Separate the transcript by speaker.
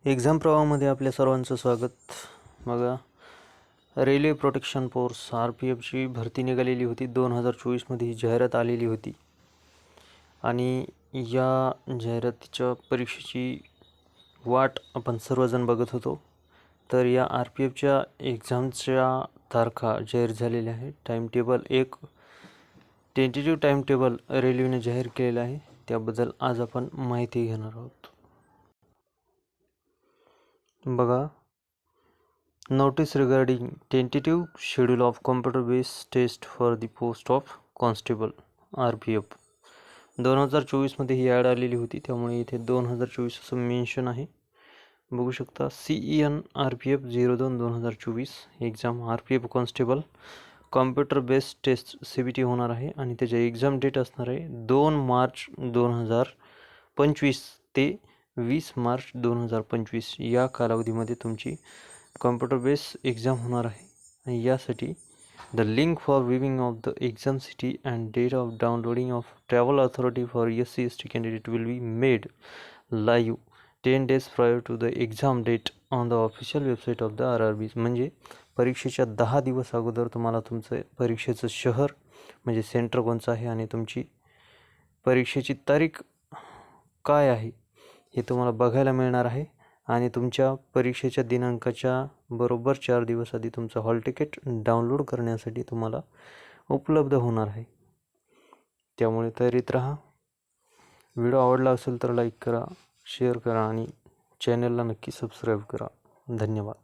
Speaker 1: Exam प्रवाहामध्ये आपल्या सर्वांचं स्वागत. बघा, रेल्वे प्रोटेक्शन फोर्स RPFची भरती निघालेली होती. 2024मध्ये ही जाहिरात आलेली होती आणि या जाहिरातीच्या परीक्षेची वाट आपण सर्वजण बघत होतो. तर या RPFच्या एक्झामच्या तारखा जाहीर झालेल्या आहे. टाईमटेबल एक टेंटेटिव्ह टाईमटेबल रेल्वेने जाहीर केलेलं आहे. त्याबद्दल आज आपण माहिती घेणार आहोत. बघा, notice regarding tentative schedule of computer based test for the post of constable RPF 2024मध्ये ही ॲड आलेली होती, त्यामुळे इथे 2024 असं मेन्शन आहे. बघू शकता, CEN RPF 02-2024 exam RPF constable computer based test CBT होणार आहे आणि त्याचे एक्झाम डेट असणार आहे 2 मार्च 2025 ते 20 मार्च 2025 या कालावधीमध्ये तुमची कॉम्प्युटर बेस्ड एक्झाम होणार आहे. आणि यासाठी the link for viewing of the exam city and date of downloading of travel authority for SC/ST candidate will be made live 10 days prior to the exam date on the official website of the RRB. म्हणजे परीक्षेच्या 10 दिवस अगोदर तुम्हाला तुमचं परीक्षेचं शहर म्हणजे centre कोणचं आहे आणि तुमची परीक्षेची तारीख काय आहे हे तुम्हाला बघायला मिळणार आहे. आणि तुमच्या परीक्षेच्या दिनांकाच्या बरोबर 4 दिवस आधी तुमचं हॉल तिकीट डाउनलोड करण्यासाठी तुम्हाला उपलब्ध होणार आहे. त्यामुळे तयारीत राहा. व्हिडिओ आवडला असेल तर लाईक करा, शेअर करा आणि चॅनलला नक्की सबस्क्राईब करा. धन्यवाद.